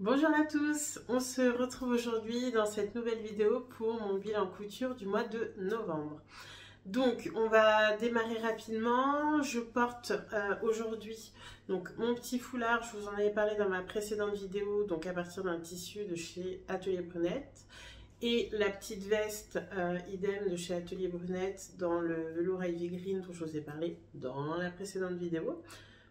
Bonjour à tous, on se retrouve aujourd'hui dans cette nouvelle vidéo pour mon bilan couture du mois de novembre. Donc on va démarrer rapidement. Je porte aujourd'hui donc mon petit foulard, je vous en avais parlé dans ma précédente vidéo, donc à partir d'un tissu de chez Atelier Brunette. Et la petite veste idem de chez Atelier Brunette dans le velours Ivy Green dont je vous ai parlé dans la précédente vidéo.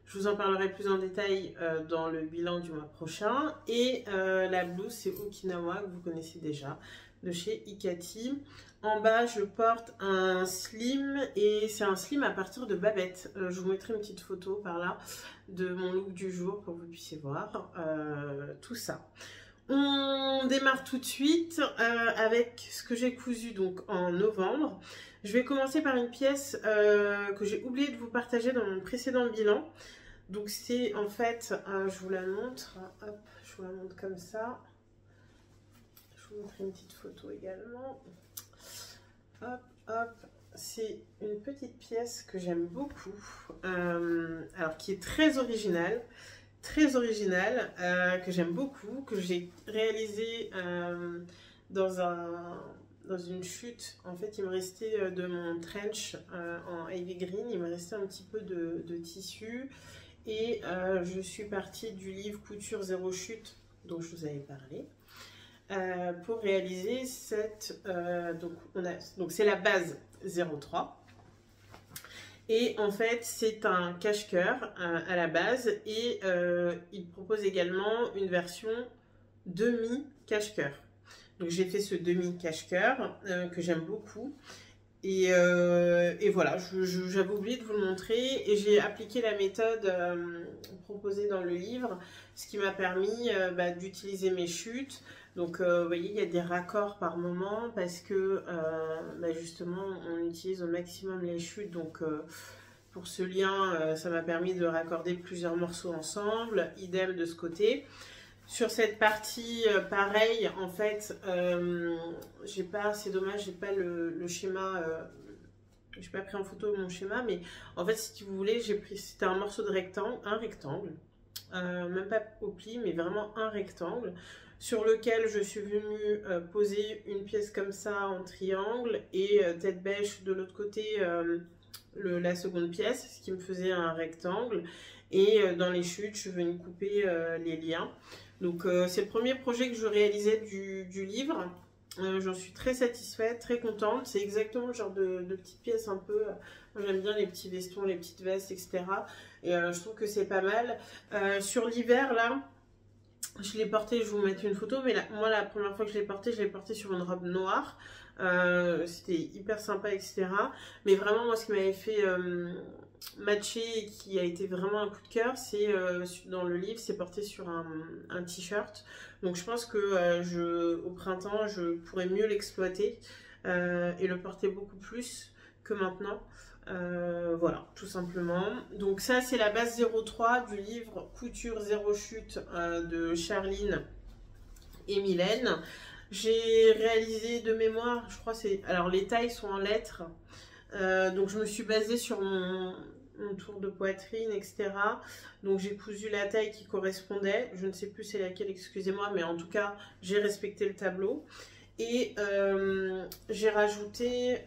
Je vous en parlerai plus en détail dans le bilan du mois prochain. Et la blouse, c'est Okinawa, que vous connaissez déjà, de chez Ikati. En bas, je porte un slim, et c'est un slim à partir de Babette. Je vous mettrai une petite photo par là de mon look du jour pour que vous puissiez voir tout ça. On démarre tout de suite avec ce que j'ai cousu donc en novembre. Je vais commencer par une pièce que j'ai oublié de vous partager dans mon précédent bilan. Donc c'est en fait, je vous la montre, hop, je vous la montre comme ça. Je vous montrerai une petite photo également. Hop, hop, c'est une petite pièce que j'aime beaucoup, alors qui est très originale, que j'aime beaucoup, que j'ai réalisé dans une chute. En fait, il me restait de mon trench en Ivy Green, il me restait un petit peu de tissu. Et je suis partie du livre Couture Zéro Chute dont je vous avais parlé pour réaliser cette... donc c'est la base 03. Et en fait, c'est un cache-cœur à la base et il propose également une version demi-cache-cœur. Donc j'ai fait ce demi-cache-cœur que j'aime beaucoup. Et voilà, j'avais oublié de vous le montrer et j'ai appliqué la méthode proposée dans le livre, ce qui m'a permis d'utiliser mes chutes. Donc vous voyez, il y a des raccords par moment parce que justement on utilise au maximum les chutes. Donc pour ce lien, ça m'a permis de raccorder plusieurs morceaux ensemble, idem de ce côté. Sur cette partie, pareil, en fait, j'ai pas, c'est dommage, j'ai pas le schéma, j'ai pas pris en photo mon schéma, mais en fait, si vous voulez, j'ai pris, c'était un morceau de rectangle, même pas au pli, mais vraiment un rectangle, sur lequel je suis venue poser une pièce comme ça en triangle et tête bêche de l'autre côté, la seconde pièce, ce qui me faisait un rectangle. Et dans les chutes, je suis venue couper les liens. Donc c'est le premier projet que je réalisais du livre. J'en suis très satisfaite, très contente. C'est exactement le genre de petites pièces un peu... moi j'aime bien les petits vestons, les petites vestes, etc. Et je trouve que c'est pas mal. Sur l'hiver là, je l'ai porté, je vais vous mettre une photo. Mais moi la première fois que je l'ai porté sur une robe noire. C'était hyper sympa, etc. Mais vraiment moi ce qui m'avait fait... matché et qui a été vraiment un coup de cœur, c'est dans le livre, c'est porté sur un t-shirt. Donc je pense que au printemps, je pourrais mieux l'exploiter et le porter beaucoup plus que maintenant. Voilà, tout simplement. Donc ça, c'est la base 03 du livre Couture Zéro Chute de Charline et Mylène. J'ai réalisé de mémoire, je crois c'est... Alors les tailles sont en lettres. Donc je me suis basée sur mon tour de poitrine, etc. Donc j'ai cousu la taille qui correspondait. Je ne sais plus c'est laquelle, excusez-moi, mais en tout cas, j'ai respecté le tableau. Et j'ai rajouté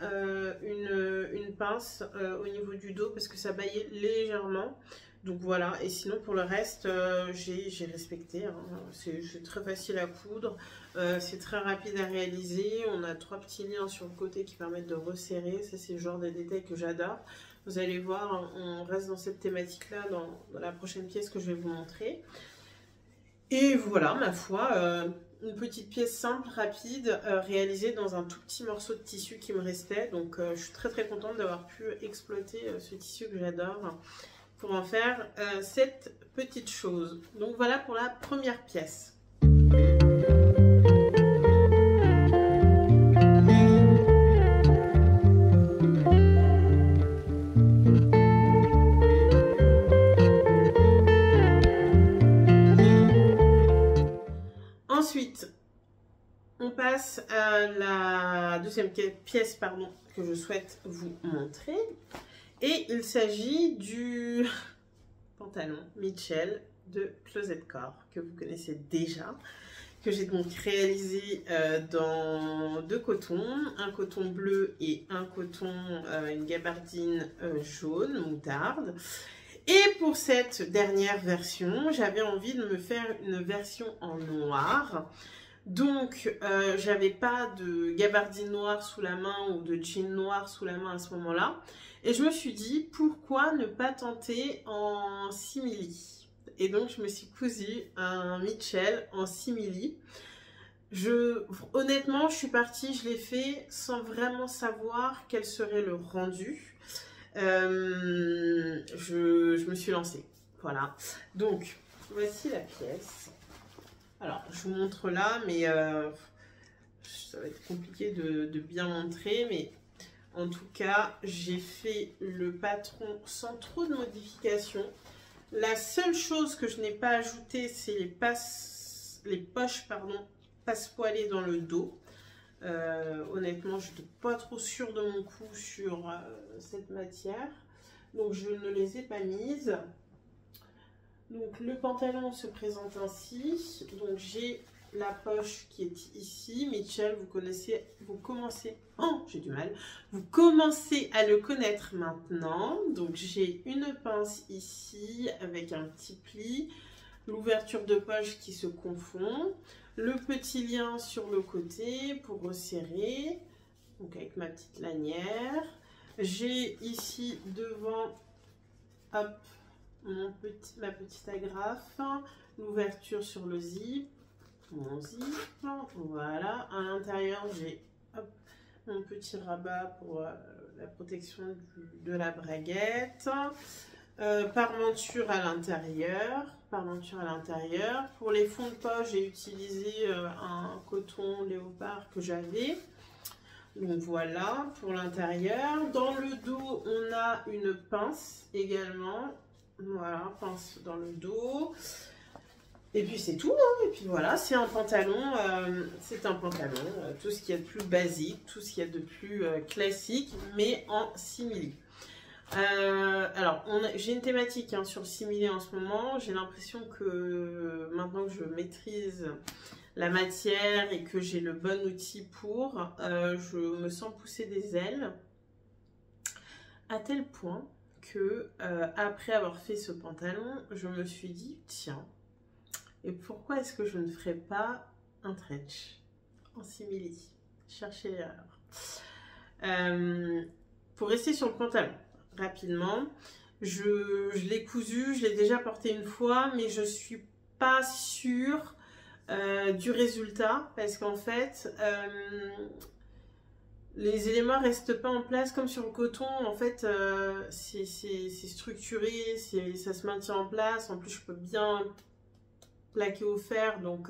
une pince au niveau du dos parce que ça baillait légèrement. Donc voilà, et sinon pour le reste, j'ai respecté. Hein. C'est très facile à coudre, c'est très rapide à réaliser. On a 3 petits liens sur le côté qui permettent de resserrer. Ça, c'est le genre de détails que j'adore. Vous allez voir, on reste dans cette thématique-là dans la prochaine pièce que je vais vous montrer. Et voilà, ma foi, une petite pièce simple, rapide, réalisée dans un tout petit morceau de tissu qui me restait. Donc je suis très très contente d'avoir pu exploiter ce tissu que j'adore pour en faire cette petite chose. Donc voilà pour la première pièce. Ensuite, on passe à la deuxième pièce que je souhaite vous montrer. Et il s'agit du pantalon Mitchell de Closet Core, que vous connaissez déjà, que j'ai donc réalisé dans 2 cotons, un coton bleu et un coton, une gabardine jaune, moutarde. Et pour cette dernière version, j'avais envie de me faire une version en noir. Donc, j'avais pas de gabardine noire sous la main ou de jean noir sous la main à ce moment-là. Et je me suis dit, pourquoi ne pas tenter en simili? Et donc, je me suis cousu un Mitchell en simili. Honnêtement, je suis partie, je l'ai fait sans vraiment savoir quel serait le rendu. Je me suis lancée. Voilà. Donc, voici la pièce. Alors, je vous montre là, mais ça va être compliqué de bien montrer. Mais en tout cas, j'ai fait le patron sans trop de modifications. La seule chose que je n'ai pas ajoutée, c'est les poches, passepoilées dans le dos. Honnêtement, je n'étais pas trop sûre de mon coup sur cette matière, donc je ne les ai pas mises. Donc le pantalon se présente ainsi. Donc j'ai la poche qui est ici. Mitchell, vous commencez à le connaître maintenant. Donc j'ai une pince ici avec un petit pli, l'ouverture de poche qui se confond, le petit lien sur le côté pour resserrer, donc avec ma petite lanière. J'ai ici devant, hop, ma petite agrafe, l'ouverture sur le zip, mon zip, voilà. À l'intérieur, j'ai mon petit rabat pour la protection de la braguette. Parmenture à l'intérieur. Pour les fonds de poche, j'ai utilisé un coton léopard que j'avais. Donc voilà, pour l'intérieur. Dans le dos, on a une pince également. Voilà, pince dans le dos. Et puis c'est tout, hein. Et puis voilà, c'est un pantalon, tout ce qu'il y a de plus basique, tout ce qu'il y a de plus classique, mais en simili. Alors, j'ai une thématique sur le simili en ce moment. J'ai l'impression que maintenant que je maîtrise la matière et que j'ai le bon outil pour, je me sens pousser des ailes. À tel point que, après avoir fait ce pantalon, je me suis dit, tiens, et pourquoi est-ce que je ne ferais pas un trench en simili? Cherchez l'erreur. Pour rester sur le pantalon, rapidement, je l'ai cousu, je l'ai déjà porté une fois, mais je suis pas sûre du résultat parce qu'en fait les éléments restent pas en place comme sur le coton. En fait c'est structuré, ça se maintient en place. En plus je peux bien plaquer au fer, donc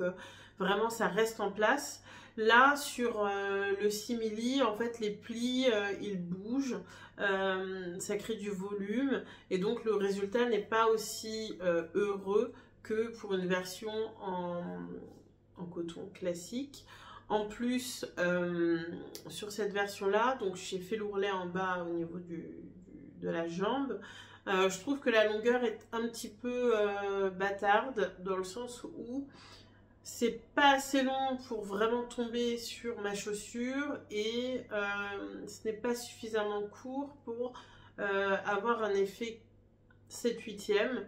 vraiment ça reste en place. Là sur le simili, en fait les plis ils bougent, ça crée du volume et donc le résultat n'est pas aussi heureux que pour une version en coton classique. En plus sur cette version là, donc j'ai fait l'ourlet en bas au niveau de la jambe. Je trouve que la longueur est un petit peu bâtarde dans le sens où c'est pas assez long pour vraiment tomber sur ma chaussure et ce n'est pas suffisamment court pour avoir un effet 7/8e.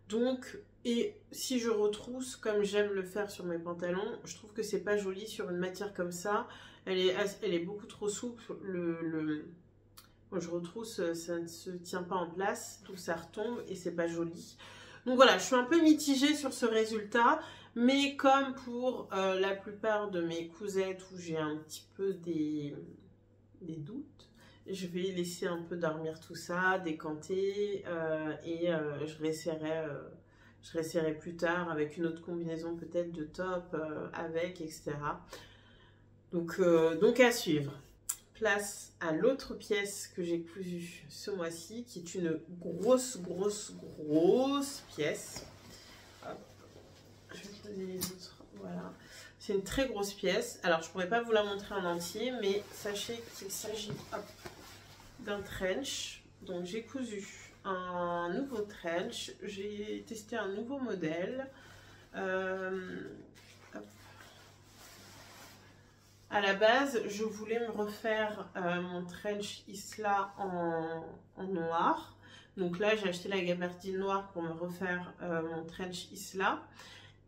Donc, et si je retrousse comme j'aime le faire sur mes pantalons, je trouve que c'est pas joli sur une matière comme ça. Elle est beaucoup trop souple. Quand je retrousse, ça ne se tient pas en place, tout ça retombe et c'est pas joli. Donc voilà, je suis un peu mitigée sur ce résultat, mais comme pour la plupart de mes cousettes où j'ai un petit peu des doutes, je vais laisser un peu dormir tout ça, décanter et je réessayerai plus tard avec une autre combinaison peut-être de top avec, etc. Donc à suivre. Place à l'autre pièce que j'ai cousue ce mois-ci, qui est une grosse pièce. Hop. Je vais poser les autres. Voilà. C'est une très grosse pièce. Alors, je ne pourrais pas vous la montrer en entier, mais sachez qu'il s'agit d'un trench. Donc, j'ai cousu un nouveau trench. J'ai testé un nouveau modèle. Hop. À la base, je voulais me refaire mon trench Isla en noir. Donc là, j'ai acheté la gabardine noire pour me refaire mon trench Isla.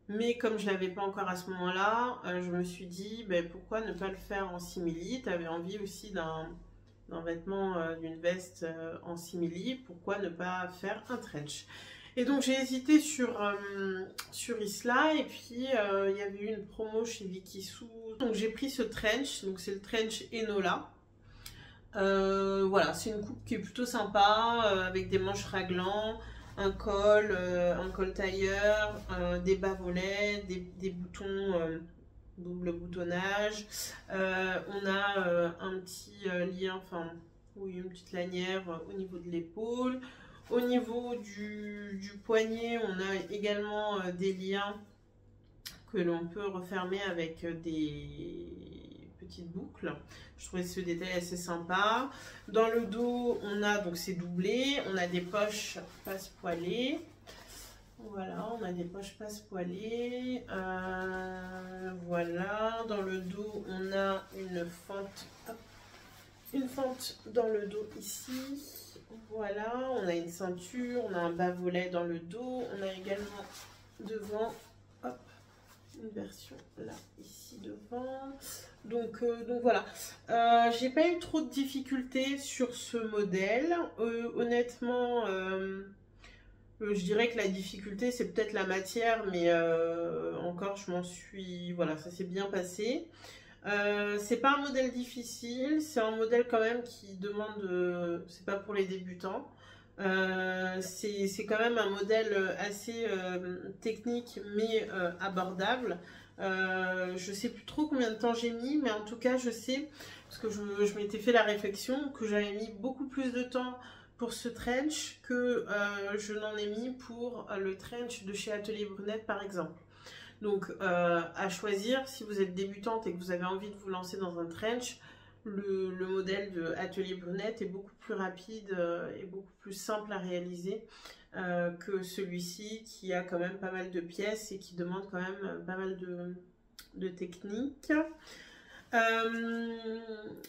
Mais comme je ne l'avais pas encore à ce moment-là, je me suis dit, ben, pourquoi ne pas le faire en simili? Tu avais envie aussi d'un vêtement, d'une veste en simili. Pourquoi ne pas faire un trench? Et donc j'ai hésité sur Isla, et puis il y avait eu une promo chez Vikisou. Donc j'ai pris ce trench, donc c'est le trench Enola. Voilà, c'est une coupe qui est plutôt sympa, avec des manches raglants, un col tailleur, des bas volets, des boutons double boutonnage. On a un petit lien, enfin oui, une petite lanière au niveau de l'épaule. Au niveau du poignet, on a également des liens que l'on peut refermer avec des petites boucles. Je trouvais ce détail assez sympa. Dans le dos, on a, donc c'est doublé, on a des poches passe-poilées. Voilà, on a des poches passe-poilées. Voilà, dans le dos, on a une fente. Hop, une fente dans le dos ici. Voilà, on a une ceinture, on a un bas-volet dans le dos. On a également devant, hop, une version là, ici devant. Donc voilà, j'ai pas eu trop de difficultés sur ce modèle. Honnêtement, je dirais que la difficulté c'est peut-être la matière, mais encore je m'en suis, voilà, ça s'est bien passé. C'est pas un modèle difficile, c'est un modèle quand même qui demande, c'est pas pour les débutants. C'est quand même un modèle assez technique mais abordable. Je sais plus trop combien de temps j'ai mis, mais en tout cas je sais, parce que je m'étais fait la réflexion, que j'avais mis beaucoup plus de temps pour ce trench que je n'en ai mis pour le trench de chez Atelier Brunette par exemple. Donc à choisir, si vous êtes débutante et que vous avez envie de vous lancer dans un trench, le modèle de Atelier Brunette est beaucoup plus rapide et beaucoup plus simple à réaliser que celui-ci qui a quand même pas mal de pièces et qui demande quand même pas mal de techniques.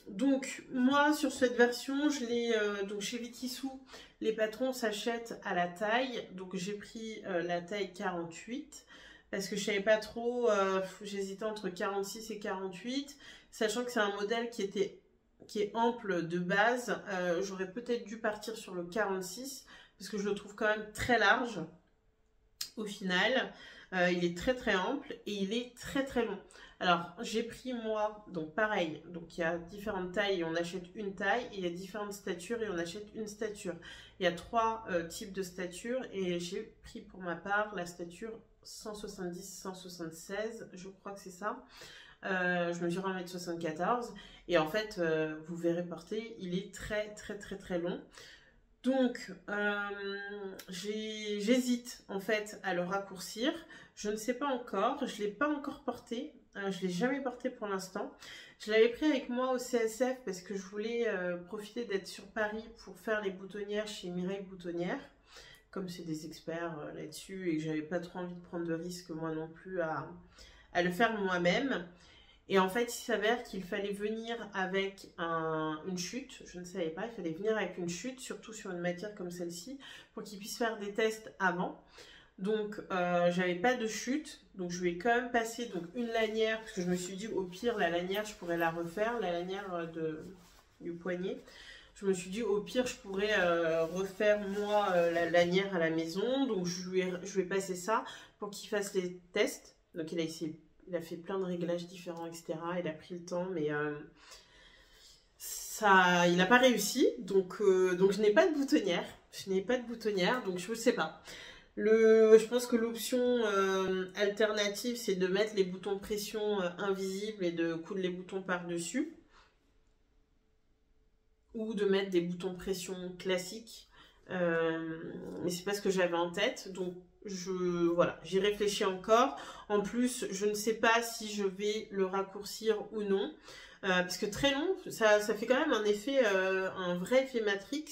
Donc moi sur cette version, je l'ai donc chez Vikisou, les patrons s'achètent à la taille, donc j'ai pris la taille 48 parce que je savais pas trop, j'hésitais entre 46 et 48, sachant que c'est un modèle qui est ample de base. J'aurais peut-être dû partir sur le 46 parce que je le trouve quand même très large au final. Il est très très ample et il est très très long. Alors j'ai pris moi, donc pareil, donc il y a différentes tailles et on achète une taille, et il y a différentes statures et on achète une stature. Il y a trois types de statures et j'ai pris pour ma part la stature 170-176, je crois que c'est ça. Je mesure 1m74 et en fait vous verrez porter, il est très très très très long. Donc j'hésite en fait à le raccourcir. Je ne sais pas encore, je ne l'ai pas encore porté, je ne l'ai jamais porté pour l'instant. Je l'avais pris avec moi au CSF parce que je voulais profiter d'être sur Paris pour faire les boutonnières chez Mireille Boutonnière. Comme c'est des experts là-dessus et que j'avais pas trop envie de prendre de risques moi non plus à le faire moi-même. Et en fait, il s'avère qu'il fallait venir avec une chute. Je ne savais pas, il fallait venir avec une chute, surtout sur une matière comme celle-ci, pour qu'ils puissent faire des tests avant. Donc, j'avais pas de chute. Donc, je lui ai quand même passé donc, une lanière, parce que je me suis dit, au pire, la lanière, je pourrais la refaire, la lanière du poignet. Je me suis dit, au pire, je pourrais refaire, moi, la lanière à la maison. Donc, je lui ai passé ça pour qu'il fasse les tests. Donc, il a fait plein de réglages différents, etc. Il a pris le temps, mais il n'a pas réussi. Donc je n'ai pas de boutonnière. Donc je ne sais pas. Je pense que l'option alternative, c'est de mettre les boutons de pression invisibles et de coudre les boutons par-dessus. Ou de mettre des boutons de pression classiques. Mais c'est pas ce que j'avais en tête. Donc voilà, j'y réfléchis encore. En plus, je ne sais pas si je vais le raccourcir ou non. Parce que très long, ça fait quand même un effet, un vrai effet Matrix.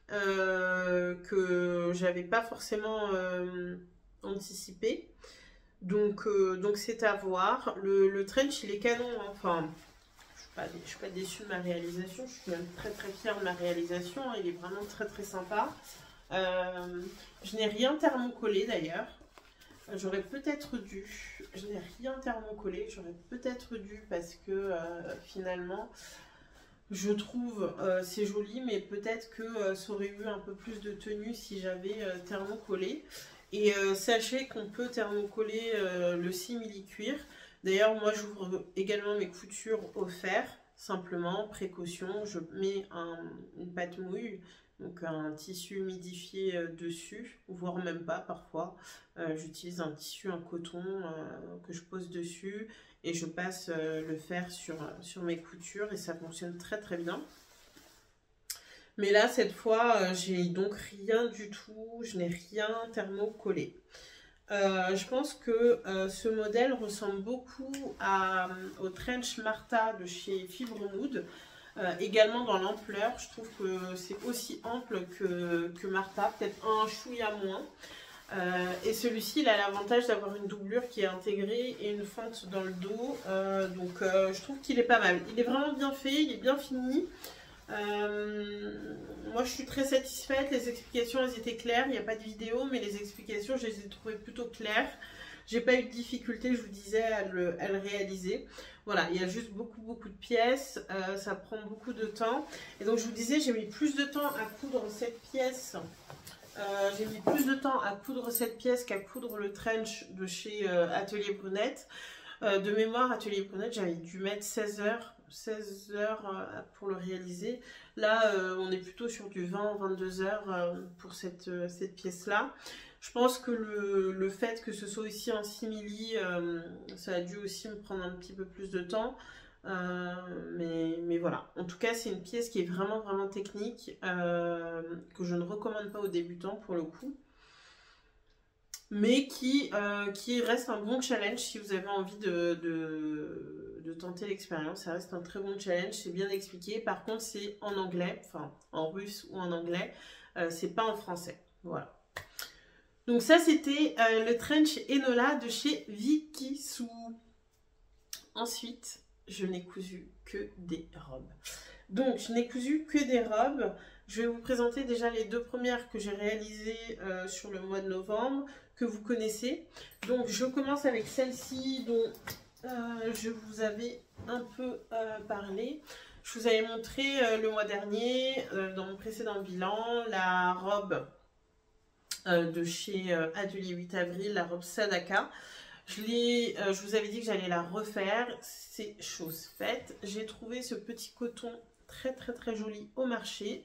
que j'avais pas forcément anticipé. Donc c'est à voir. Le trench, il est canon, hein. Enfin, je suis pas déçue de ma réalisation. Je suis même très très fière de ma réalisation, hein. Il est vraiment très très sympa. Je n'ai rien thermocollé d'ailleurs. J'aurais peut-être dû. Je n'ai rien thermocollé. J'aurais peut-être dû parce que finalement, je trouve c'est joli, mais peut-être que ça aurait eu un peu plus de tenue si j'avais thermocollé. Et sachez qu'on peut thermocoller le simili-cuir. D'ailleurs, moi j'ouvre également mes coutures au fer. Simplement, précaution, je mets une pâte mouille, donc un tissu humidifié dessus, voire même pas parfois. J'utilise un tissu, un coton que je pose dessus et je passe le fer sur mes coutures et ça fonctionne très très bien. Mais là, cette fois, j'ai donc rien du tout, je n'ai rien thermocollé. Je pense que ce modèle ressemble beaucoup au Trench Martha de chez Fibromood. Également dans l'ampleur, je trouve que c'est aussi ample que Martha, peut-être un chouïa moins. Et celui-ci, il a l'avantage d'avoir une doublure qui est intégrée et une fente dans le dos. Donc je trouve qu'il est pas mal. Il est vraiment bien fait, il est bien fini. Moi je suis très satisfaite, les explications elles étaient claires, il n'y a pas de vidéo mais les explications je les ai trouvées plutôt claires. J'ai pas eu de difficulté, je vous disais, à le réaliser. Voilà, il y a juste beaucoup de pièces, ça prend beaucoup de temps. Et donc je vous disais, j'ai mis plus de temps à coudre cette pièce. J'ai mis plus de temps à coudre cette pièce qu'à coudre le trench de chez Atelier Brunette. De mémoire, Atelier Brunette, j'avais dû mettre 16 heures pour le réaliser. Là, on est plutôt sur du 20-22 heures pour cette pièce-là. Je pense que le fait que ce soit aussi en simili, ça a dû aussi me prendre un petit peu plus de temps. Mais voilà. En tout cas, c'est une pièce qui est vraiment technique, que je ne recommande pas aux débutants pour le coup. Mais qui reste un bon challenge si vous avez envie de tenter l'expérience. Ça reste un très bon challenge, c'est bien expliqué. Par contre, c'est en anglais, enfin en russe ou en anglais, c'est pas en français. Voilà. Donc ça, c'était le trench Enola de chez Vikisou. Ensuite, je n'ai cousu que des robes. Donc, je n'ai cousu que des robes. Je vais vous présenter déjà les deux premières que j'ai réalisées sur le mois de novembre, que vous connaissez. Donc, je commence avec celle-ci dont je vous avais un peu parlé. Je vous avais montré le mois dernier, dans mon précédent bilan, la robe de chez Atelier 8 avril, la robe Sadaka. Je vous avais dit que j'allais la refaire, c'est chose faite. J'ai trouvé ce petit coton très joli au marché.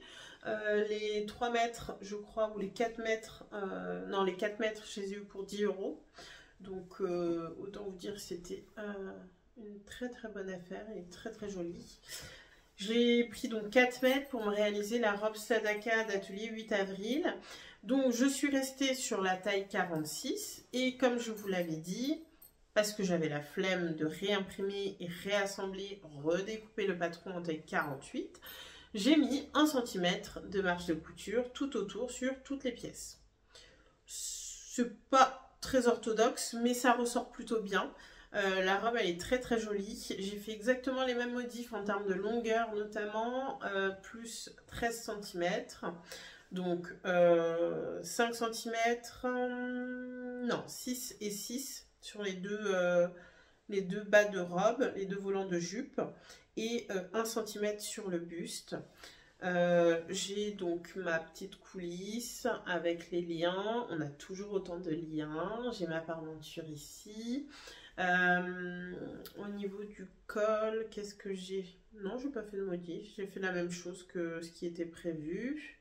Les 3 mètres, je crois, ou les 4 mètres, non, les 4 mètres chez eux pour 10 €. Donc, autant vous dire que c'était une très bonne affaire et très jolie. J'ai pris donc 4 mètres pour me réaliser la robe Sadaka d'Atelier 8 avril. Donc je suis restée sur la taille 46 et comme je vous l'avais dit, parce que j'avais la flemme de réimprimer et réassembler, redécouper le patron en taille 48, j'ai mis 1 cm de marge de couture tout autour sur toutes les pièces. C'est pas très orthodoxe, mais ça ressort plutôt bien. La robe elle est très jolie. J'ai fait exactement les mêmes modifs en termes de longueur notamment, plus 13 cm. Donc 5 cm, non 6 et 6 sur les deux bas de robe, les deux volants de jupe et 1 cm sur le buste. J'ai donc ma petite coulisse avec les liens, on a toujours autant de liens, j'ai ma parmenture ici. Au niveau du col, qu'est-ce que j'ai? Non, je n'ai pas fait de modif, j'ai fait la même chose que ce qui était prévu.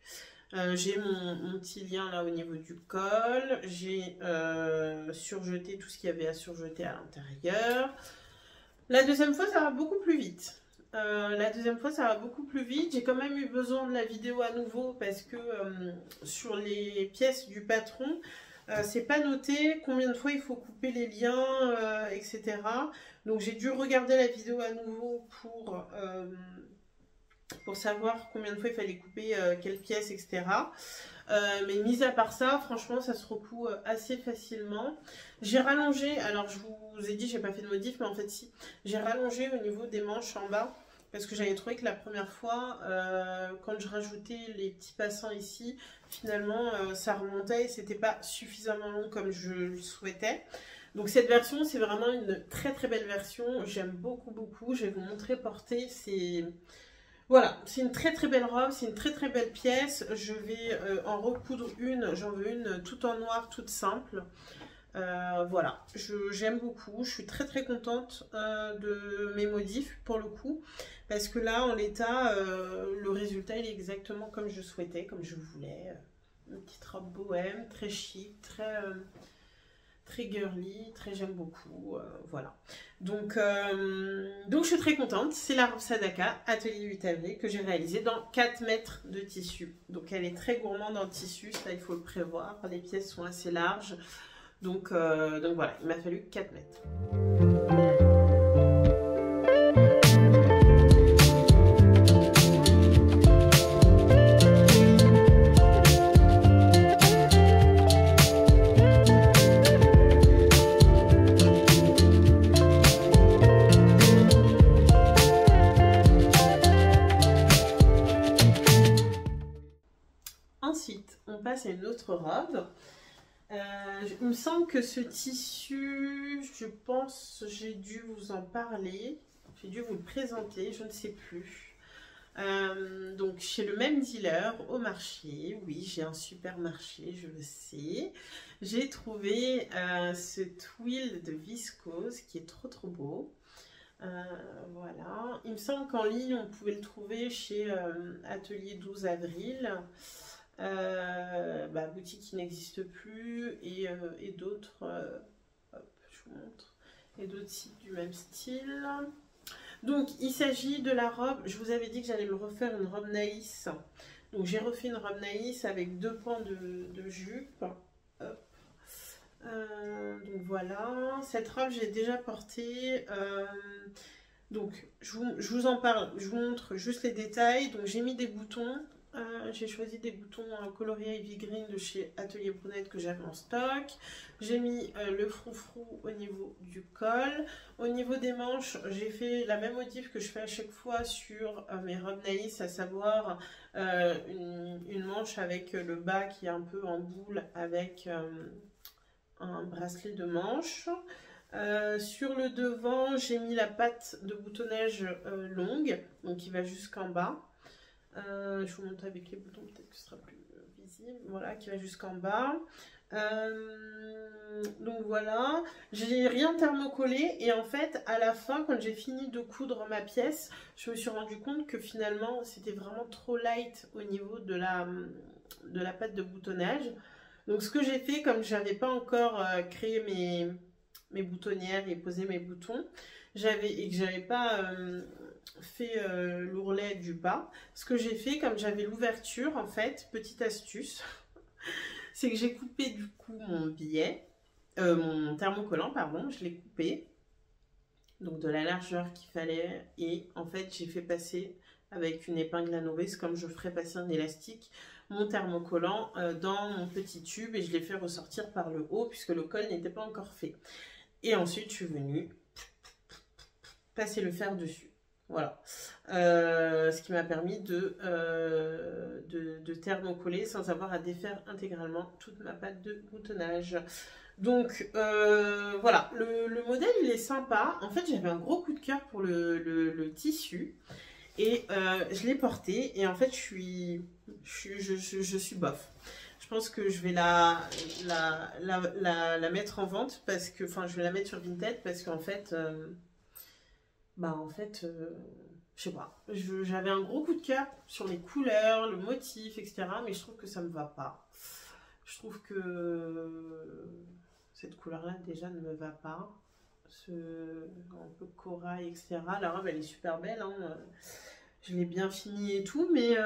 J'ai mon petit lien là au niveau du col, j'ai surjeté tout ce qu'il y avait à surjeter à l'intérieur. La deuxième fois, ça va beaucoup plus vite. J'ai quand même eu besoin de la vidéo à nouveau parce que sur les pièces du patron, c'est pas noté combien de fois il faut couper les liens, etc. Donc j'ai dû regarder la vidéo à nouveau pour savoir combien de fois il fallait couper quelle pièce, etc. Mais mis à part ça, franchement, ça se recoue assez facilement. J'ai rallongé, alors je vous ai dit, j'ai pas fait de modif, mais en fait si, j'ai rallongé au niveau des manches en bas, parce que j'avais trouvé que la première fois, quand je rajoutais les petits passants ici, finalement, ça remontait et c'était pas suffisamment long comme je le souhaitais. Donc cette version, c'est vraiment une très très belle version, j'aime beaucoup beaucoup, je vais vous montrer porter, c'est... Voilà, c'est une très très belle robe, c'est une très très belle pièce. Je vais en recoudre une, j'en veux une toute en noir, toute simple. Voilà, j'aime beaucoup, je suis très très contente de mes modifs pour le coup. Parce que là, en l'état, le résultat il est exactement comme je souhaitais, comme je voulais. Une petite robe bohème, très chic, très girly, très j'aime beaucoup, voilà. Donc je suis très contente, c'est la robe Sadaka Atelier 8 avril que j'ai réalisée dans 4 mètres de tissu. Donc elle est très gourmande en tissu, ça il faut le prévoir, les pièces sont assez larges. Donc voilà, il m'a fallu 4 mètres. Ensuite, on passe à une autre robe. Il me semble que ce tissu, je pense, j'ai dû vous en parler, j'ai dû vous le présenter, je ne sais plus. Donc chez le même dealer au marché, oui j'ai un super marché, je le sais. J'ai trouvé ce twill de viscose qui est trop beau. Voilà, il me semble qu'en ligne on pouvait le trouver chez Atelier 12 avril. Boutique qui n'existe plus et d'autres je vous montre, et d'autres sites du même style. Donc il s'agit de la robe, je vous avais dit que j'allais me refaire une robe naïs, donc j'ai refait une robe naïs avec 2 pans de jupe. Hop. Donc voilà, cette robe j'ai déjà portée, donc je vous en parle, je vous montre juste les détails. Donc j'ai mis des boutons. J'ai choisi des boutons coloriés Ivy Green de chez Atelier Brunette que j'avais en stock. J'ai mis le froufrou au niveau du col. Au niveau des manches, j'ai fait la même motif que je fais à chaque fois sur mes robes naïs, à savoir une manche avec le bas qui est un peu en boule avec un bracelet de manche. Sur le devant, j'ai mis la patte de boutonnage longue, donc qui va jusqu'en bas. Je vous montre avec les boutons, peut-être que ce sera plus visible. Voilà, qui va jusqu'en bas. Donc voilà, j'ai rien thermocollé et en fait à la fin quand j'ai fini de coudre ma pièce, je me suis rendu compte que finalement c'était vraiment trop light au niveau de la patte de boutonnage. Donc ce que j'ai fait, comme j'avais pas encore créé mes boutonnières et posé mes boutons, et que j'avais pas fait l'ourlet du bas, ce que j'ai fait, comme j'avais l'ouverture en fait, petite astuce, c'est que j'ai coupé du coup mon billet, mon thermocollant pardon, je l'ai coupé donc de la largeur qu'il fallait et en fait j'ai fait passer avec une épingle à nourrice, comme je ferais passer un élastique, mon thermocollant dans mon petit tube et je l'ai fait ressortir par le haut puisque le col n'était pas encore fait. Et ensuite je suis venue passer le fer dessus. Voilà, ce qui m'a permis de thermocoller sans avoir à défaire intégralement toute ma pâte de boutonnage. Donc voilà, le modèle il est sympa. En fait j'avais un gros coup de cœur pour le tissu et je l'ai porté et en fait je suis bof. Je pense que je vais la mettre en vente parce que, enfin je vais la mettre sur Vinted parce qu'en fait je sais pas, j'avais un gros coup de cœur sur les couleurs, le motif, etc. Mais je trouve que ça me va pas. Je trouve que cette couleur-là déjà ne me va pas. Un peu corail, etc. La robe elle est super belle, hein. Je l'ai bien finie et tout, mais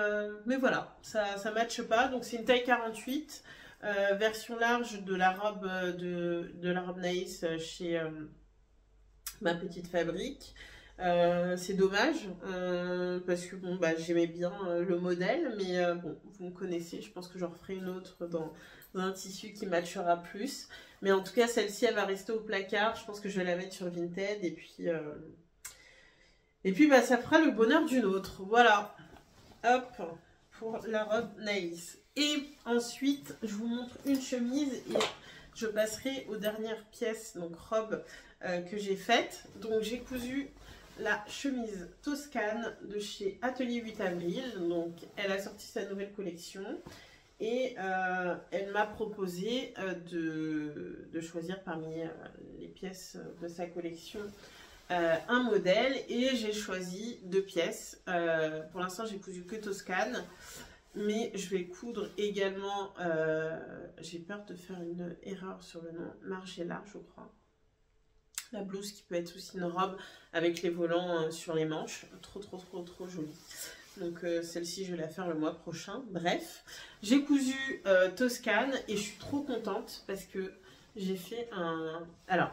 voilà, ça matche pas. Donc c'est une taille 48, version large de la robe de la robe naïs chez Ma Petite Fabrique. C'est dommage, parce que bon, bah, j'aimais bien le modèle, mais bon, vous me connaissez, je pense que j'en referai une autre dans un tissu qui matchera plus. Mais en tout cas, celle-ci, elle va rester au placard. Je pense que je vais la mettre sur Vinted, et puis bah, ça fera le bonheur d'une autre. Voilà, hop, pour la robe Naïs. Et ensuite, je vous montre une chemise et je passerai aux dernières pièces, donc robe, que j'ai faites. Donc j'ai cousu la chemise Toscane de chez Atelier 8 avril. Donc elle a sorti sa nouvelle collection et elle m'a proposé de choisir parmi les pièces de sa collection un modèle, et j'ai choisi 2 pièces. Pour l'instant j'ai cousu que Toscane, mais je vais coudre également, j'ai peur de faire une erreur sur le nom, Margiela je crois. La blouse qui peut être aussi une robe avec les volants sur les manches. Trop jolie. Donc celle-ci, je vais la faire le mois prochain. Bref, j'ai cousu Toscane et je suis trop contente parce que j'ai fait un... Alors,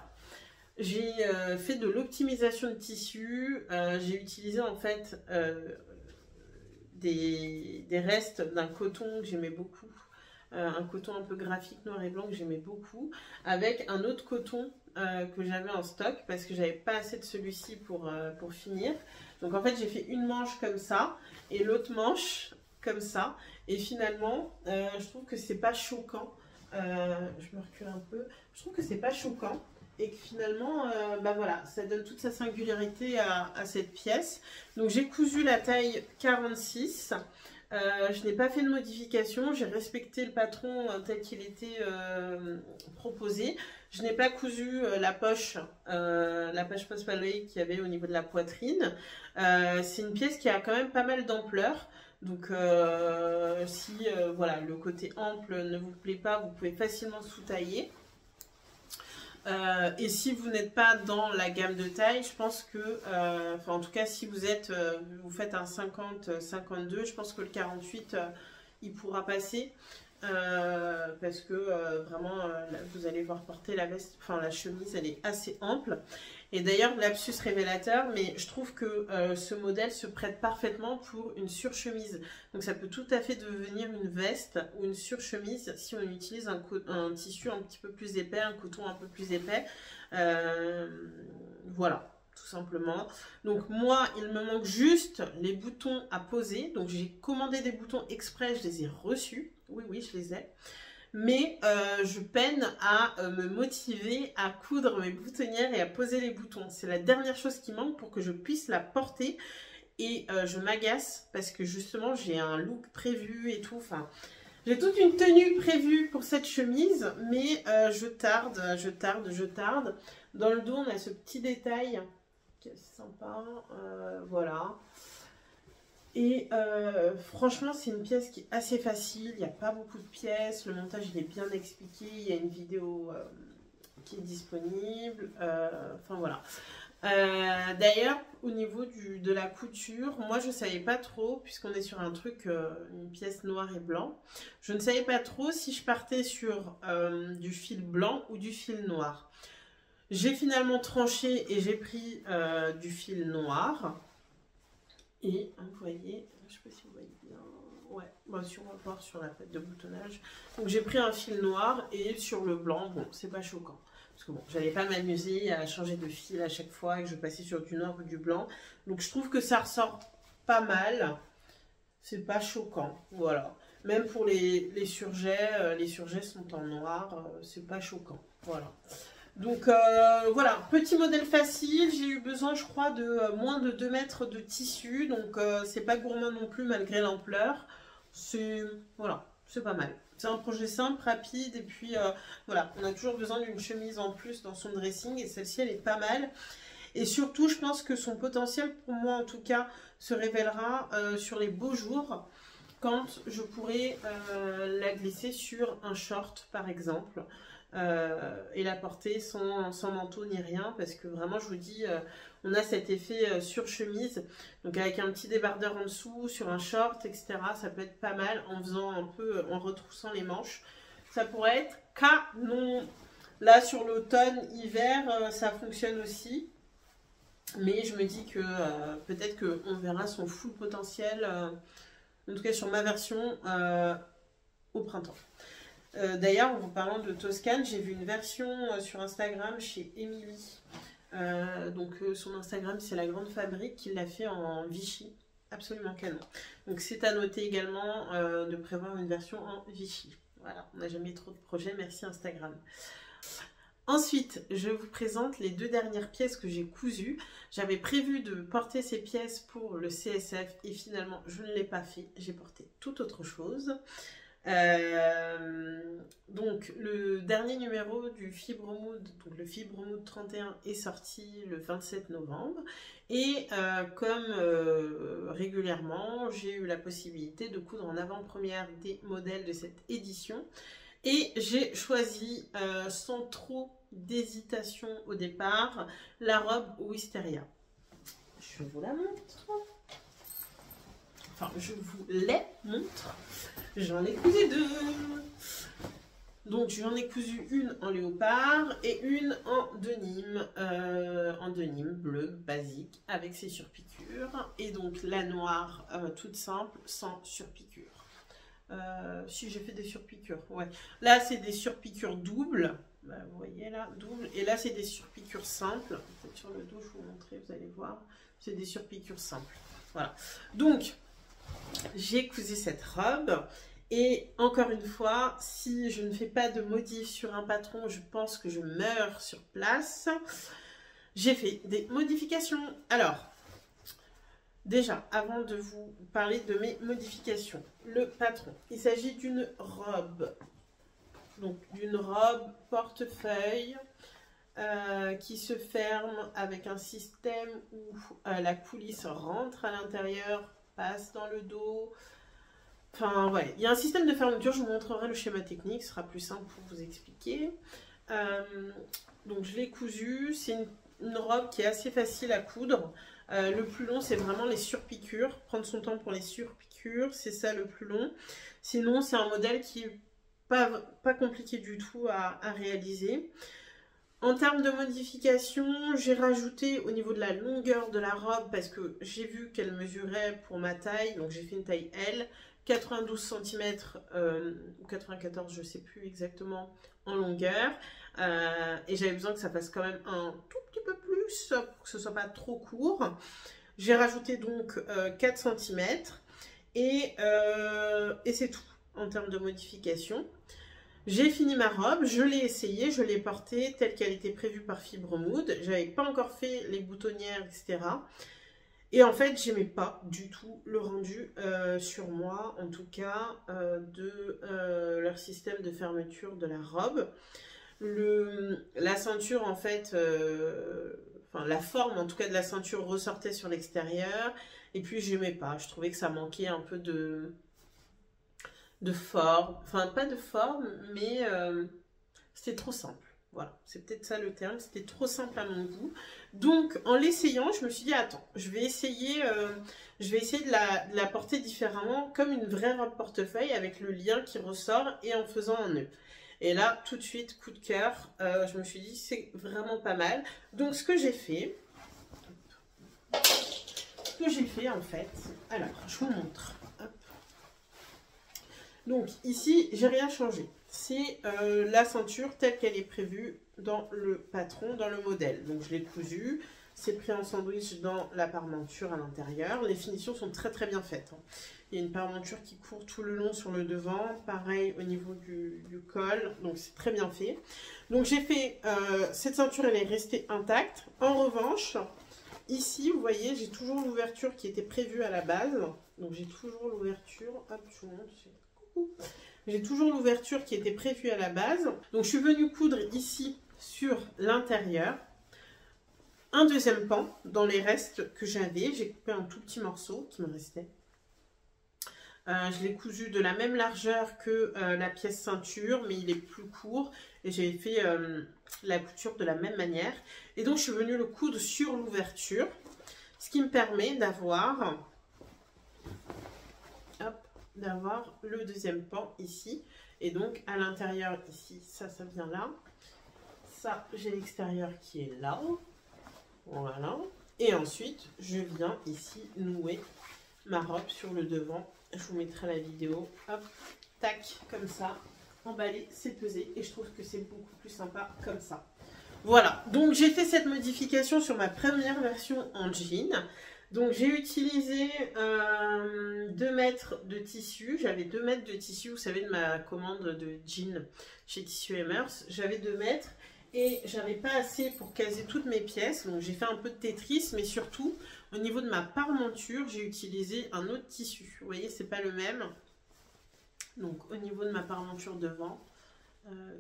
j'ai fait de l'optimisation de tissu. J'ai utilisé en fait des restes d'un coton que j'aimais beaucoup. Un coton un peu graphique noir et blanc que j'aimais beaucoup, avec un autre coton que j'avais en stock parce que j'avais pas assez de celui-ci pour finir. Donc en fait j'ai fait une manche comme ça et l'autre manche comme ça, et finalement je trouve que c'est pas choquant. Je me recule un peu. Je trouve que c'est pas choquant et que finalement bah voilà, ça donne toute sa singularité à cette pièce. Donc j'ai cousu la taille 46. Je n'ai pas fait de modification, j'ai respecté le patron tel qu'il était proposé. Je n'ai pas cousu la poche post-paloée qu'il y avait au niveau de la poitrine. C'est une pièce qui a quand même pas mal d'ampleur. Donc si voilà, le côté ample ne vous plaît pas, vous pouvez facilement sous-tailler. Et si vous n'êtes pas dans la gamme de taille, je pense que, enfin en tout cas si vous faites un 50-52, je pense que le 48 il pourra passer, parce que vraiment vous allez voir porter la veste, enfin la chemise elle est assez ample. Et d'ailleurs, lapsus révélateur, mais je trouve que ce modèle se prête parfaitement pour une surchemise. Donc ça peut tout à fait devenir une veste ou une surchemise si on utilise un tissu un petit peu plus épais, un coton un peu plus épais. Voilà, tout simplement. Donc moi, il me manque juste les boutons à poser. Donc j'ai commandé des boutons exprès, je les ai reçus. Oui, oui, je les ai. Mais je peine à me motiver à coudre mes boutonnières et à poser les boutons. C'est la dernière chose qui manque pour que je puisse la porter. Et je m'agace parce que justement j'ai un look prévu et tout. Enfin, j'ai toute une tenue prévue pour cette chemise, mais je tarde. Dans le dos, on a ce petit détail qui est sympa. Voilà. Et franchement, c'est une pièce qui est assez facile, il n'y a pas beaucoup de pièces, le montage il est bien expliqué, il y a une vidéo qui est disponible, enfin voilà. D'ailleurs, au niveau de la couture, moi je ne savais pas trop, puisqu'on est sur un truc, une pièce noire et blanc, je ne savais pas trop si je partais sur du fil blanc ou du fil noir. J'ai finalement tranché et j'ai pris du fil noir. Et vous voyez, je ne sais pas si vous voyez bien, ouais, bah, si on va voir sur la tête de boutonnage. Donc j'ai pris un fil noir et sur le blanc, bon, c'est pas choquant. Parce que bon, j'allais pas m'amuser à changer de fil à chaque fois et que je passais sur du noir ou du blanc. Donc je trouve que ça ressort pas mal. C'est pas choquant, voilà. Même pour les surjets sont en noir, c'est pas choquant, voilà. Donc voilà, petit modèle facile, j'ai eu besoin je crois de moins de 2 mètres de tissu, donc c'est pas gourmand non plus malgré l'ampleur, c'est voilà, c'est pas mal. C'est un projet simple, rapide, et puis voilà, on a toujours besoin d'une chemise en plus dans son dressing, et celle-ci elle est pas mal. Et surtout je pense que son potentiel, pour moi en tout cas, se révélera sur les beaux jours, quand je pourrai la glisser sur un short par exemple. Et la porter sans manteau ni rien, parce que vraiment je vous dis on a cet effet sur chemise, donc avec un petit débardeur en dessous sur un short etc, ça peut être pas mal en faisant un peu, en retroussant les manches, ça pourrait être canon. Là sur l'automne hiver ça fonctionne aussi. Mais je me dis que peut-être qu'on verra son full potentiel, en tout cas sur ma version, au printemps. D'ailleurs, en vous parlant de Toscane, j'ai vu une version sur Instagram chez Émilie. Son Instagram, c'est La Grande Fabrique, qui l'a fait en Vichy. Absolument canon. Donc c'est à noter également de prévoir une version en Vichy. Voilà, on n'a jamais trop de projets, merci Instagram. Ensuite, je vous présente les 2 dernières pièces que j'ai cousues. J'avais prévu de porter ces pièces pour le CSF et finalement je ne l'ai pas fait. J'ai porté tout autre chose. Donc le dernier numéro du Fibromood, donc le Fibromood 31 est sorti le 27 novembre et comme régulièrement j'ai eu la possibilité de coudre en avant-première des modèles de cette édition et j'ai choisi sans trop d'hésitation au départ la robe Wisteria. Je vous la montre. Enfin, je vous les montre. J'en ai cousu 2. Donc, j'en ai cousu une en léopard et une en denim bleu basique avec ses surpiqûres. Et donc, la noire toute simple, sans surpiqûres. Si j'ai fait des surpiqûres, ouais. Là, c'est des surpiqûres doubles. Bah, vous voyez là, double. Et là, c'est des surpiqûres simples. Peut-être sur le dos, je vais vous montrer, vous allez voir. C'est des surpiqûres simples. Voilà. Donc, j'ai cousu cette robe et encore une fois, si je ne fais pas de modif sur un patron, je pense que je meurs sur place. J'ai fait des modifications. Alors, déjà, avant de vous parler de mes modifications, le patron, il s'agit d'une robe. Donc, d'une robe portefeuille qui se ferme avec un système où la coulisse rentre à l'intérieur, passe dans le dos. Enfin, ouais, il y a un système de fermeture, je vous montrerai le schéma technique, ce sera plus simple pour vous expliquer. Donc, je l'ai cousu, c'est une robe qui est assez facile à coudre. Le plus long, c'est vraiment les surpiqûres, prendre son temps pour les surpiqûres, c'est ça le plus long. Sinon, c'est un modèle qui est pas compliqué du tout à réaliser. En termes de modification, j'ai rajouté au niveau de la longueur de la robe parce que j'ai vu qu'elle mesurait pour ma taille, donc j'ai fait une taille L, 92 cm ou 94, je ne sais plus exactement, en longueur. Et j'avais besoin que ça fasse quand même un tout petit peu plus pour que ce ne soit pas trop court. J'ai rajouté donc 4 cm et c'est tout en termes de modification. J'ai fini ma robe, je l'ai essayée, je l'ai portée telle qu'elle était prévue par Fibromood. Je n'avais pas encore fait les boutonnières, etc. Et en fait, j'aimais pas du tout le rendu sur moi, en tout cas, de leur système de fermeture de la robe. La ceinture, en fait, enfin la forme en tout cas de la ceinture ressortait sur l'extérieur. Et puis, j'aimais pas. Je trouvais que ça manquait un peu de forme, enfin pas de forme, mais c'était trop simple. Voilà, c'est peut-être ça le terme, c'était trop simple à mon goût. Donc en l'essayant, je me suis dit, attends, je vais essayer de la porter différemment, comme une vraie robe portefeuille, avec le lien qui ressort et en faisant un nœud. Et là, tout de suite, coup de cœur, je me suis dit, c'est vraiment pas mal. Donc ce que j'ai fait, en fait, alors, je vous montre. Hop. Donc ici, j'ai rien changé. C'est la ceinture telle qu'elle est prévue dans le patron, dans le modèle. Donc je l'ai cousu, c'est pris en sandwich dans la parmenture à l'intérieur. Les finitions sont très très bien faites. Il y a une parmenture qui court tout le long sur le devant, pareil au niveau du col, donc c'est très bien fait. Donc j'ai fait, cette ceinture elle est restée intacte. En revanche, ici vous voyez, j'ai toujours l'ouverture qui était prévue à la base. Donc j'ai toujours l'ouverture, hop je vous montre. J'ai toujours l'ouverture qui était prévue à la base. Donc je suis venue coudre ici sur l'intérieur un deuxième pan dans les restes que j'avais. J'ai coupé un tout petit morceau qui me restait. Je l'ai cousu de la même largeur que la pièce ceinture, mais il est plus court. Et j'ai fait la couture de la même manière. Et donc je suis venue le coudre sur l'ouverture. Ce qui me permet d'avoir le deuxième pan ici, et donc à l'intérieur ici, ça vient là, ça j'ai l'extérieur qui est là, voilà, Et ensuite, je viens ici nouer ma robe sur le devant. Je vous mettrai la vidéo. Hop, tac, comme ça. Emballer, c'est peser. Et je trouve que c'est beaucoup plus sympa comme ça. Voilà, donc j'ai fait cette modification sur ma première version en jean. Donc j'ai utilisé 2 mètres de tissu. J'avais 2 mètres de tissu, vous savez, de ma commande de jean chez Tissu Emers. J'avais 2 mètres et j'avais pas assez pour caser toutes mes pièces. Donc j'ai fait un peu de Tetris, mais surtout au niveau de ma parmenture, j'ai utilisé un autre tissu. Vous voyez, c'est pas le même. Donc au niveau de ma parmenture devant,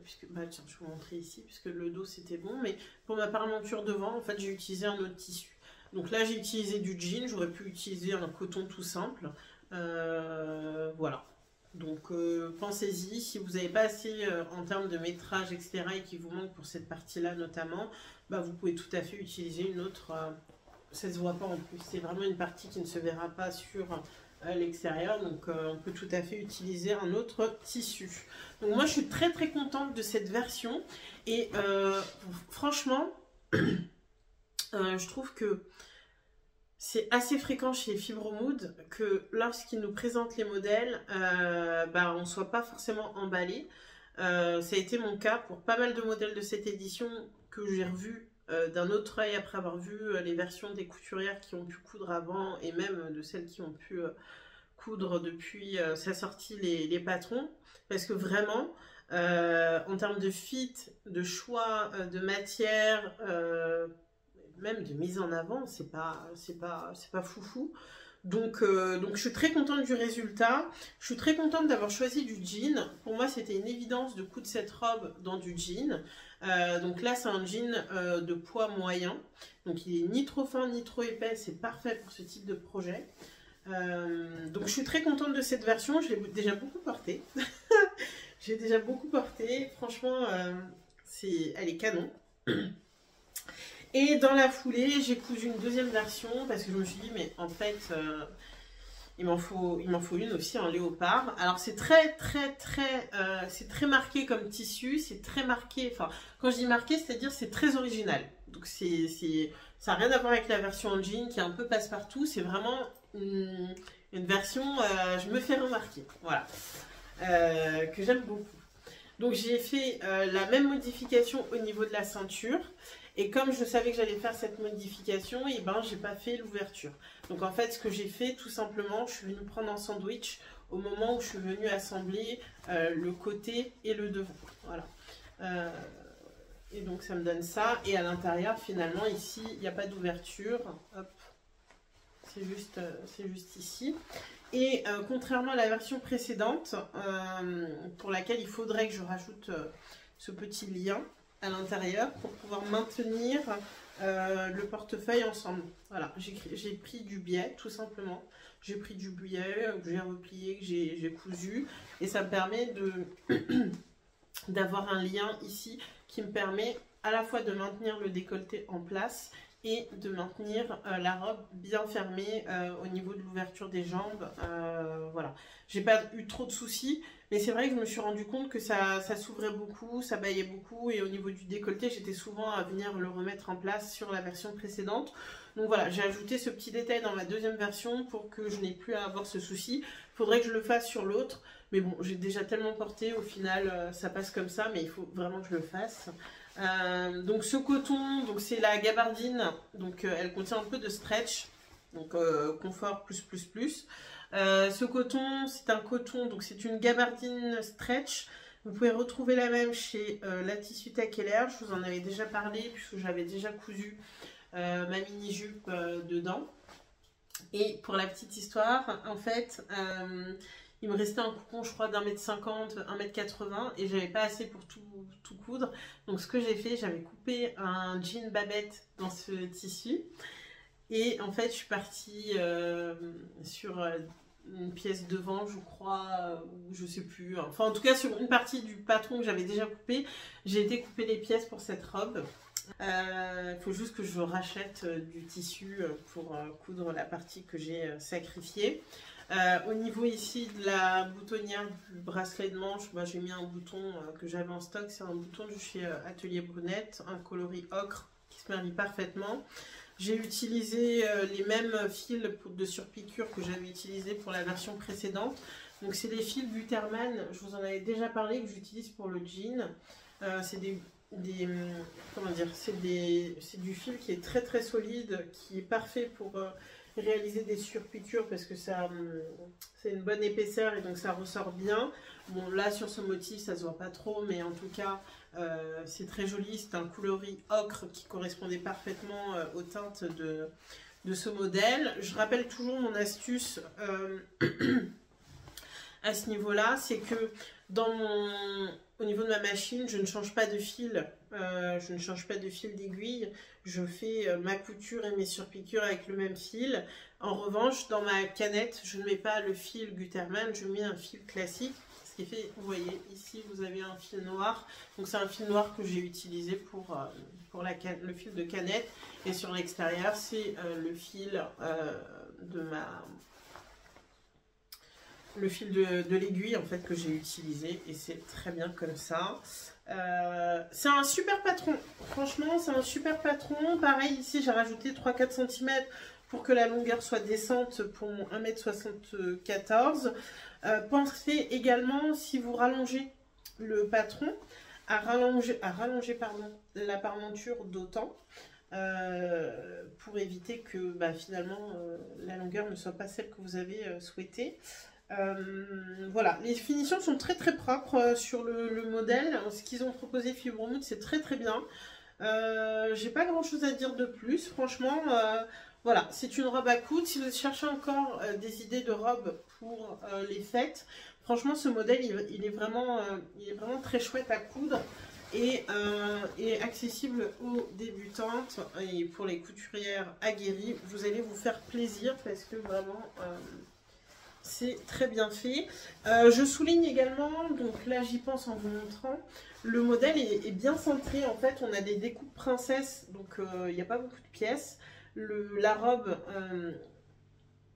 puisque, bah tiens, je vais vous montrer ici, puisque le dos c'était bon, mais pour ma parmenture devant, en fait, j'ai utilisé un autre tissu. Donc là, j'ai utilisé du jean, j'aurais pu utiliser un coton tout simple. Voilà. Donc pensez-y, si vous n'avez pas assez en termes de métrage, etc., et qui vous manque pour cette partie-là notamment, bah, vous pouvez tout à fait utiliser une autre. Ça ne se voit pas en plus, c'est vraiment une partie qui ne se verra pas sur l'extérieur, donc on peut tout à fait utiliser un autre tissu. Donc moi, je suis très très contente de cette version et franchement, je trouve que c'est assez fréquent chez Fibromood que lorsqu'ils nous présentent les modèles, bah, on ne soit pas forcément emballé. Ça a été mon cas pour pas mal de modèles de cette édition que j'ai revus d'un autre œil après avoir vu les versions des couturières qui ont pu coudre avant et même de celles qui ont pu coudre depuis sa sortie les patrons. Parce que vraiment, en termes de fit, de choix, de matière, même de mise en avant, c'est pas foufou. Donc je suis très contente du résultat. Je suis très contente d'avoir choisi du jean. Pour moi, c'était une évidence de coudre cette robe dans du jean. Donc là, c'est un jean de poids moyen. Donc il est ni trop fin ni trop épais. C'est parfait pour ce type de projet. Donc je suis très contente de cette version. Je l'ai déjà beaucoup portée. J'ai déjà beaucoup porté. Franchement, elle est canon. Et dans la foulée, j'ai cousu une deuxième version parce que je me suis dit, mais en fait, il m'en faut une aussi en léopard. Alors c'est c'est très marqué comme tissu, c'est très marqué, enfin, quand je dis marqué, c'est-à-dire c'est très original. Donc ça n'a rien à voir avec la version en jean qui est un peu passe-partout, c'est vraiment une version, je me fais remarquer, voilà, que j'aime beaucoup. Donc j'ai fait la même modification au niveau de la ceinture. Et comme je savais que j'allais faire cette modification, et ben j'ai pas fait l'ouverture. Donc en fait, ce que j'ai fait, tout simplement, je suis venue prendre un sandwich au moment où je suis venue assembler le côté et le devant. Voilà. Et donc ça me donne ça. Et à l'intérieur, finalement, ici, il n'y a pas d'ouverture. Hop. C'est juste ici. Et contrairement à la version précédente, pour laquelle il faudrait que je rajoute ce petit lien à l'intérieur pour pouvoir maintenir le portefeuille ensemble. Voilà, j'ai pris du biais tout simplement. J'ai pris du biais que j'ai replié, que j'ai cousu et ça me permet d'avoir un lien ici qui me permet à la fois de maintenir le décolleté en place et de maintenir la robe bien fermée au niveau de l'ouverture des jambes. Voilà, j'ai pas eu trop de soucis. Mais c'est vrai que je me suis rendu compte que ça s'ouvrait beaucoup, ça baillait beaucoup et au niveau du décolleté, j'étais souvent à venir le remettre en place sur la version précédente. Donc voilà, j'ai ajouté ce petit détail dans ma deuxième version pour que je n'ai plus à avoir ce souci. Il faudrait que je le fasse sur l'autre, mais bon, j'ai déjà tellement porté, au final, ça passe comme ça, mais il faut vraiment que je le fasse. Donc ce coton, donc c'est la gabardine, donc elle contient un peu de stretch, donc confort plus. Ce coton, c'est un coton, donc c'est une gabardine stretch. Vous pouvez retrouver la même chez la Tissu Takeller. Je vous en avais déjà parlé puisque j'avais déjà cousu ma mini-jupe dedans. Et pour la petite histoire, en fait, il me restait un coupon, je crois, d'1,50 m, 1,80 m et j'avais pas assez pour tout coudre. Donc ce que j'ai fait, j'avais coupé un jean babette dans ce tissu. Et en fait, je suis partie sur une pièce devant, je crois, ou je sais plus. Enfin, en tout cas, sur une partie du patron que j'avais déjà coupé, j'ai été couper les pièces pour cette robe. Il faut juste que je rachète du tissu pour coudre la partie que j'ai sacrifiée. Au niveau ici de la boutonnière du bracelet de manche, bah, j'ai mis un bouton que j'avais en stock. C'est un bouton de chez Atelier Brunette, un coloris ocre qui se marie parfaitement. J'ai utilisé les mêmes fils de surpiqûre que j'avais utilisé pour la version précédente. Donc c'est les fils Gutermann, je vous en avais déjà parlé, que j'utilise pour le jean. C'est comment dire, c'est du fil qui est très très solide, qui est parfait pour réaliser des surpiqûres parce que ça c'est une bonne épaisseur et donc ça ressort bien. Bon là sur ce motif ça se voit pas trop, mais en tout cas c'est très joli. C'est un coloris ocre qui correspondait parfaitement aux teintes de ce modèle. Je rappelle toujours mon astuce à ce niveau-là, c'est que au niveau de ma machine, je ne change pas de fil, je ne change pas de fil d'aiguille, je fais ma couture et mes surpiqûres avec le même fil. En revanche, dans ma canette, je ne mets pas le fil Gutermann, je mets un fil classique. Ce qui fait, vous voyez, ici vous avez un fil noir, donc c'est un fil noir que j'ai utilisé pour le fil de canette, et sur l'extérieur c'est le fil de l'aiguille en fait que j'ai utilisé, et c'est très bien comme ça. C'est un super patron, franchement c'est un super patron. Pareil ici j'ai rajouté 3-4 cm pour que la longueur soit décente pour mon 1m74. Pensez également, si vous rallongez le patron, à rallonger pardon, la parmenture d'autant pour éviter que finalement la longueur ne soit pas celle que vous avez souhaité. Voilà, les finitions sont très très propres sur le modèle. Ce qu'ils ont proposé Fibromood, c'est très très bien. J'ai pas grand chose à dire de plus, franchement. Voilà, c'est une robe à coudre. Si vous cherchez encore des idées de robes pour les fêtes, franchement ce modèle il est vraiment très chouette à coudre et accessible aux débutantes et pour les couturières aguerries. Vous allez vous faire plaisir parce que vraiment c'est très bien fait. Je souligne également, donc là j'y pense en vous montrant, le modèle est bien centré. En fait on a des découpes princesse, donc il n'y a pas beaucoup de pièces. La robe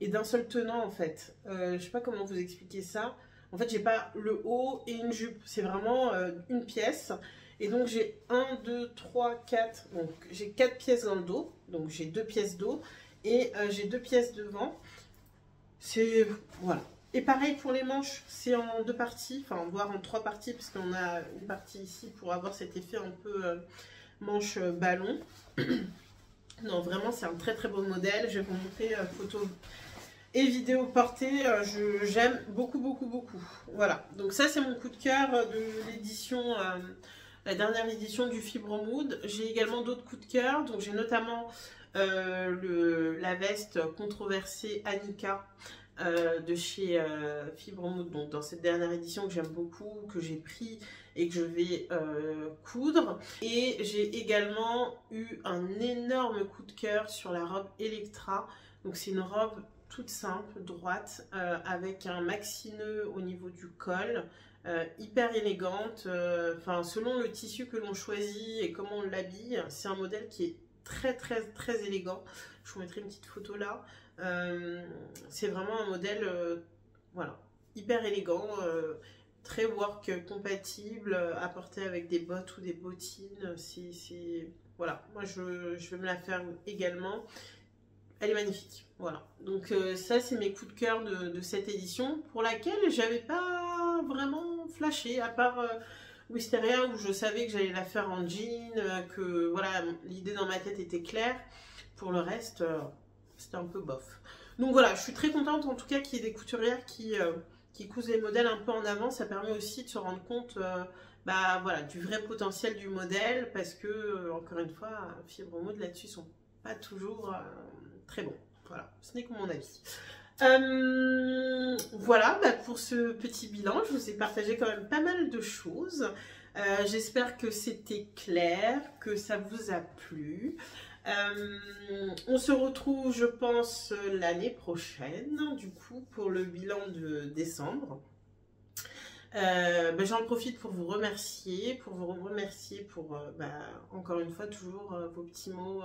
est d'un seul tenant en fait. Je sais pas comment vous expliquer ça. En fait j'ai pas le haut et une jupe, c'est vraiment une pièce. Et donc j'ai 1, 2, 3, 4, donc j'ai 4 pièces dans le dos, donc j'ai 2 pièces dos et j'ai 2 pièces devant. C'est voilà. Et pareil pour les manches, c'est en 2 parties, enfin voire en 3 parties, parce qu'on a une partie ici pour avoir cet effet un peu manche ballon. Non, vraiment, c'est un très très beau modèle. Je vais vous montrer photos et vidéos portées. J'aime beaucoup, beaucoup, beaucoup. Voilà. Donc ça, c'est mon coup de cœur de l'édition, la dernière édition du Fibromood. J'ai également d'autres coups de cœur. Donc j'ai notamment la veste controversée Annika de chez Fibromood. Donc dans cette dernière édition que j'aime beaucoup, que j'ai pris et que je vais coudre. Et j'ai également eu un énorme coup de cœur sur la robe Electra. Donc c'est une robe toute simple, droite, avec un maxi nœud au niveau du col, hyper élégante. Enfin, selon le tissu que l'on choisit et comment on l'habille, c'est un modèle qui est très très très élégant. Je vous mettrai une petite photo là. C'est vraiment un modèle voilà, hyper élégant, très work compatible, à porter avec des bottes ou des bottines. Voilà, moi je vais me la faire également. Elle est magnifique. Voilà, donc ça c'est mes coups de cœur de cette édition, pour laquelle j'avais pas vraiment flashé, à part Wisteria où je savais que j'allais la faire en jean, que voilà, l'idée dans ma tête était claire. Pour le reste, c'était un peu bof. Donc voilà, je suis très contente en tout cas qu'il y ait des couturières qui cousent les modèles un peu en avant. Ça permet aussi de se rendre compte voilà, du vrai potentiel du modèle, parce que encore une fois, Fibromood là-dessus sont pas toujours très bons. Voilà, ce n'est que mon avis. Voilà, pour ce petit bilan, je vous ai partagé quand même pas mal de choses. J'espère que c'était clair, que ça vous a plu. On se retrouve, je pense, l'année prochaine, du coup, pour le bilan de décembre. J'en profite pour vous remercier, pour encore une fois, toujours vos petits mots,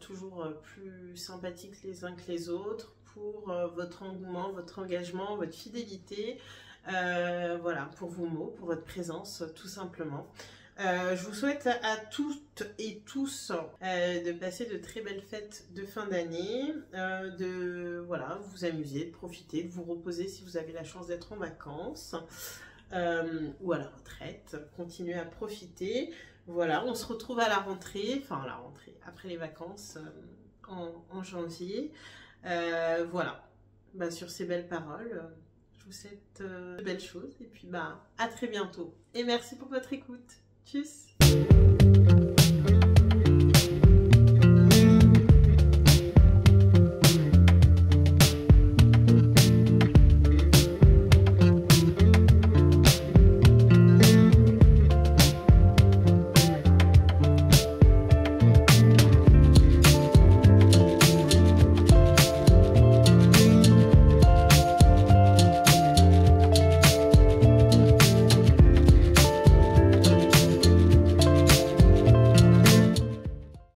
toujours plus sympathiques les uns que les autres, pour votre engouement, votre engagement, votre fidélité, voilà, pour vos mots, pour votre présence, tout simplement. Je vous souhaite à toutes et tous de passer de très belles fêtes de fin d'année, de voilà, vous amuser, de profiter, de vous reposer si vous avez la chance d'être en vacances ou à la retraite. Continuez à profiter. Voilà, on se retrouve à la rentrée, enfin à la rentrée, après les vacances en janvier. Voilà, bah, sur ces belles paroles, je vous souhaite de belles choses et puis bah, à très bientôt. Et merci pour votre écoute. Tchuss!